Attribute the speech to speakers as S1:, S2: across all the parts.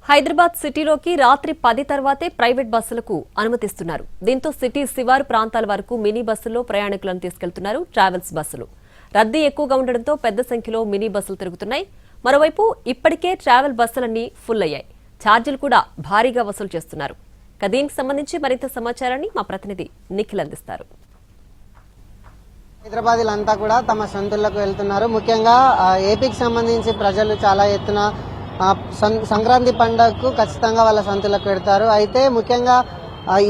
S1: హైదరాబాద్ సిటీలోకి రాత్రి 10 తర్వాతే ప్రైవేట్ బస్సులకు అనుమతిస్తున్నారు. దీంతో సిటీ శివారు ప్రాంతాల వరకు మినీ బస్సుల్లో ప్రయాణికులను తీసుకెళ్తున్నారు ట్రావెల్స్ బస్సులు. రద్దీ ఎక్కువగా ఉండడంతో పెద్ద సంఖ్యలో మినీ బస్సులు తిరుగుతున్నాయి. మరోవైపు ఇప్పటికే ట్రావెల్ బస్సులన్నీ ఫుల్ అయ్యాయి. ఛార్జీలు కూడా భారీగా వసూలు చేస్తున్నారు. దీనికి సంబంధించి మరింత సమాచారాన్ని మా ప్రతినిధి నిఖిల్ అందిస్తారు.
S2: హైదరాబాదీలంతా కూడా తమ సొంతూళ్లకు వెళ్తున్నారు. ముఖ్యంగా ఏపీకి సంబంధించి ప్రజలు చాలా ఎత్తున సంక్రాంతి పండుగకు ఖచ్చితంగా వాళ్ళ సొంతూళ్లకు పెడతారు. అయితే ముఖ్యంగా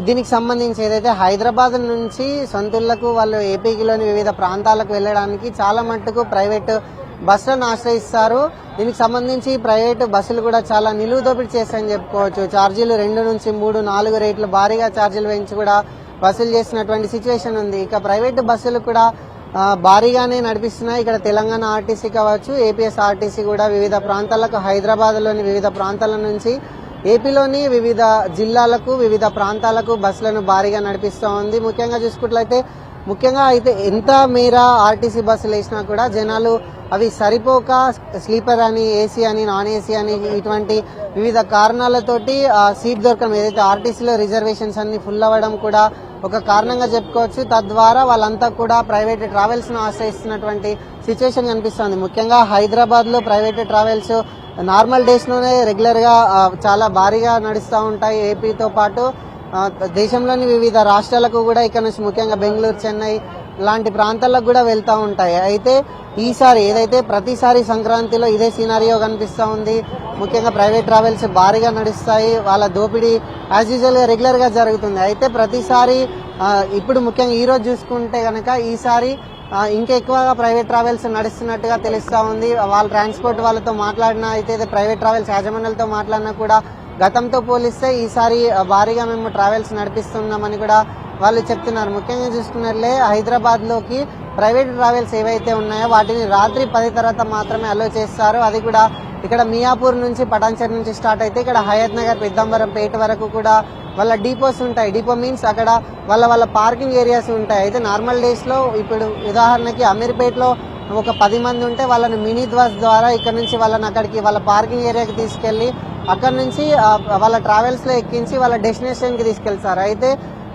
S2: దీనికి సంబంధించి ఏదైతే హైదరాబాద్ నుంచి సొంతూళ్లకు వాళ్ళు ఏపీలోని వివిధ ప్రాంతాలకు వెళ్ళడానికి చాలా మట్టుకు ప్రైవేటు బస్సులను ఆశ్రయిస్తారు. దీనికి సంబంధించి ప్రైవేటు బస్సులు కూడా చాలా నిలువు దోపిడీ చేస్తాయని చెప్పుకోవచ్చు. ఛార్జీలు 2 నుంచి 3, 4 రేట్లు భారీగా ఛార్జీలు పెంచి కూడా వసూలు చేసినటువంటి సిచ్యువేషన్ ఉంది. ఇక ప్రైవేటు బస్సులు కూడా భారీగానే నడిపిస్తున్నాయి. ఇక్కడ తెలంగాణ ఆర్టీసీ కావచ్చు, ఏపీఎస్ ఆర్టీసీ కూడా వివిధ ప్రాంతాలకు, హైదరాబాద్ లోని వివిధ ప్రాంతాల నుంచి ఏపీలోని వివిధ జిల్లాలకు, వివిధ ప్రాంతాలకు బస్సులను భారీగా నడిపిస్తూ ఉంది. ముఖ్యంగా అయితే ఎంత మేర ఆర్టీసీ బస్సులు వేసినా కూడా జనాలు అవి సరిపోక స్లీపర్ అని, ఏసీ అని, నాన్ ఏసీ అని ఇటువంటి వివిధ కారణాలతోటి సీట్ దొరకడం, ఏదైతే ఆర్టీసీలో రిజర్వేషన్స్ అన్ని ఫుల్ అవ్వడం కూడా ఒక కారణంగా చెప్పుకోవచ్చు. తద్వారా వాళ్ళంతా కూడా ప్రైవేట్ ట్రావెల్స్ ను ఆశ్రయిస్తున్నటువంటి సిచ్యువేషన్ కనిపిస్తోంది. ముఖ్యంగా హైదరాబాద్ లో ప్రైవేట్ ట్రావెల్స్ నార్మల్ డేస్ లోనే రెగ్యులర్ గా చాలా భారీగా నడుస్తూ ఉంటాయి. ఏపీతో పాటు దేశంలోని వివిధ రాష్ట్రాలకు కూడా ఇక్కడ నుంచి ముఖ్యంగా బెంగళూరు, చెన్నై లాంటి ప్రాంతాలకు కూడా వెళ్తూ ఉంటాయి. అయితే ఈసారి ఏదైతే ప్రతిసారి సంక్రాంతిలో ఇదే సినారియో కనిపిస్తూ ఉంది. ముఖ్యంగా ప్రైవేట్ ట్రావెల్స్ భారీగా నడుస్తాయి. వాళ్ళ దోపిడీ యాజ్ యూజువల్ గా రెగ్యులర్ గా జరుగుతుంది. అయితే ప్రతిసారి ఇప్పుడు ముఖ్యంగా ఈ రోజు చూసుకుంటే కనుక ఈసారి ఇంకా ఎక్కువగా ప్రైవేట్ ట్రావెల్స్ నడుస్తున్నట్టుగా తెలుస్తా ఉంది. వాళ్ళ ట్రాన్స్పోర్ట్ వాళ్ళతో మాట్లాడినా, అయితే ప్రైవేట్ ట్రావెల్స్ యాజమాన్యాలతో మాట్లాడినా కూడా గతంతో పోలిస్తే ఈసారి భారీగా మేము ట్రావెల్స్ నడిపిస్తున్నామని కూడా వాళ్ళు చెప్తున్నారు. ముఖ్యంగా చూసుకున్నట్లే హైదరాబాద్ లోకి ప్రైవేట్ ట్రావెల్స్ ఏవైతే ఉన్నాయో వాటిని రాత్రి 10 తర్వాత మాత్రమే అలో చేస్తారు. అది కూడా ఇక్కడ మియాపూర్ నుంచి, పటాన్చెరు నుంచి స్టార్ట్ అయితే ఇక్కడ హయత్ నగర్, పెద్దంబరం పేట వరకు కూడా వాళ్ళ డిపోస్ ఉంటాయి. డిపో మీన్స్ అక్కడ వాళ్ళ పార్కింగ్ ఏరియాస్ ఉంటాయి. అయితే నార్మల్ డేస్ లో ఇప్పుడు ఉదాహరణకి అమీర్పేటలో ఒక 10 మంది ఉంటే వాళ్ళని మినీ బస్ ద్వారా ఇక్కడ నుంచి వాళ్ళని అక్కడికి వాళ్ళ పార్కింగ్ ఏరియాకి తీసుకెళ్లి అక్కడ నుంచి వాళ్ళ ట్రావెల్స్ లో ఎక్కించి వాళ్ళ డెస్టినేషన్ కి తీసుకెళ్తారు. అయితే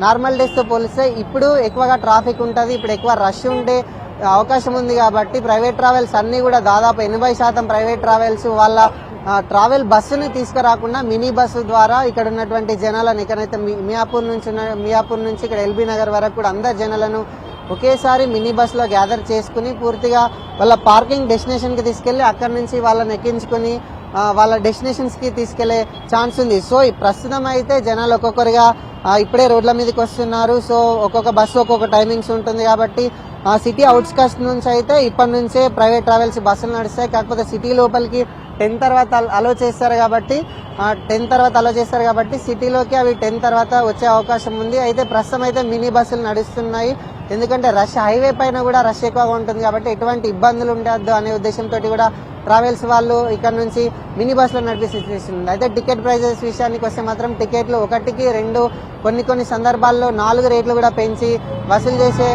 S2: నార్మల్ డేస్ తో పోలిస్తే ఇప్పుడు ఎక్కువగా ట్రాఫిక్ ఉంటుంది, ఇప్పుడు ఎక్కువ రష్ ఉండే అవకాశం ఉంది. కాబట్టి ప్రైవేట్ ట్రావెల్స్ అన్ని కూడా దాదాపు 80% ప్రైవేట్ ట్రావెల్స్ వాళ్ళ ట్రావెల్ బస్సుని తీసుకురాకుండా మినీ బస్సు ద్వారా ఇక్కడ ఉన్నటువంటి జనాలను, ఇక్కడైతే మియాపూర్ నుంచి ఇక్కడ ఎల్బీ నగర్ వరకు కూడా అందరు జనాలను ఒకేసారి మినీ బస్ లో గ్యాదర్ చేసుకుని పూర్తిగా వాళ్ళ పార్కింగ్ డెస్టినేషన్ కి తీసుకెళ్లి అక్కడి నుంచి వాళ్ళని ఎక్కించుకుని వాళ్ళ డెస్టినేషన్స్ కి తీసుకెళ్లే ఛాన్స్ ఉంది. సో ప్రస్తుతం అయితే జనాలు ఒక్కొక్కరిగా ఇప్పుడే రోడ్ల మీదకి వస్తున్నారు. సో ఒక్కొక్క బస్సు ఒక్కొక్క టైమింగ్స్ ఉంటుంది. కాబట్టి సిటీ అవుట్స్కట్స్ నుంచి అయితే ఇప్పటి నుంచే ప్రైవేట్ ట్రావెల్స్ బస్సులు నడుస్తాయి. కాకపోతే సిటీ లోపలికి 10 తర్వాత అలో చేస్తారు కాబట్టి సిటీలోకి అవి 10 తర్వాత వచ్చే అవకాశం ఉంది. అయితే ప్రస్తుతం అయితే మినీ బస్సులు నడుస్తున్నాయి. ఎందుకంటే రష్ హైవే పైన కూడా రష్ ఎక్కువగా ఉంటుంది. కాబట్టి ఎటువంటి ఇబ్బందులు ఉండద్దు అనే ఉద్దేశంతో కూడా ట్రావెల్స్ వాళ్ళు ఇక్కడ నుంచి మినీ బస్సులో నడిపే సిచ్యువేషన్ ఉంది. అయితే టికెట్ ప్రైజెస్ విషయానికి వస్తే మాత్రం టికెట్లు 1కి 2, కొన్ని సందర్భాల్లో 4 రేట్లు కూడా పెంచి వసూలు చేసే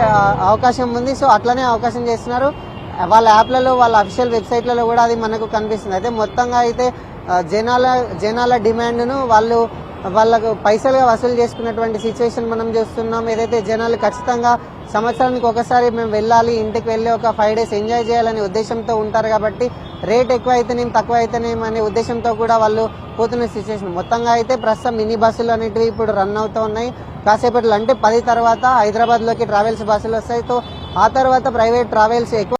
S2: అవకాశం ఉంది. సో అట్లనే అవకాశం చేస్తున్నారు. వాళ్ళ యాప్లలో, వాళ్ళ అఫీషియల్ వెబ్సైట్లలో కూడా అది మనకు కనిపిస్తుంది. అయితే మొత్తంగా అయితే జనాల డిమాండ్ను వాళ్ళకు పైసలుగా వసూలు చేసుకున్నటువంటి సిచ్యువేషన్ మనం చూస్తున్నాం. ఏదైతే జనాలు ఖచ్చితంగా సంవత్సరానికి ఒకసారి మేము వెళ్ళాలి, ఇంటికి వెళ్ళి ఒక 5 days ఎంజాయ్ చేయాలనే ఉద్దేశంతో ఉంటారు. కాబట్టి రేట్ ఎక్కువ అయితేనేం తక్కువ అయితేనేం అనే ఉద్దేశంతో కూడా వాళ్ళు పోతున్న సిచ్యువేషన్. మొత్తంగా అయితే ప్రస్తుతం మినీ బస్సులు అనేటివి ఇప్పుడు రన్ అవుతూ ఉన్నాయి. కాసేపట్లో అంటే 10 తర్వాత హైదరాబాద్ లోకి ట్రావెల్స్ బస్సులు వస్తాయి. ఆ తర్వాత ప్రైవేట్ ట్రావెల్స్ ఎక్కువ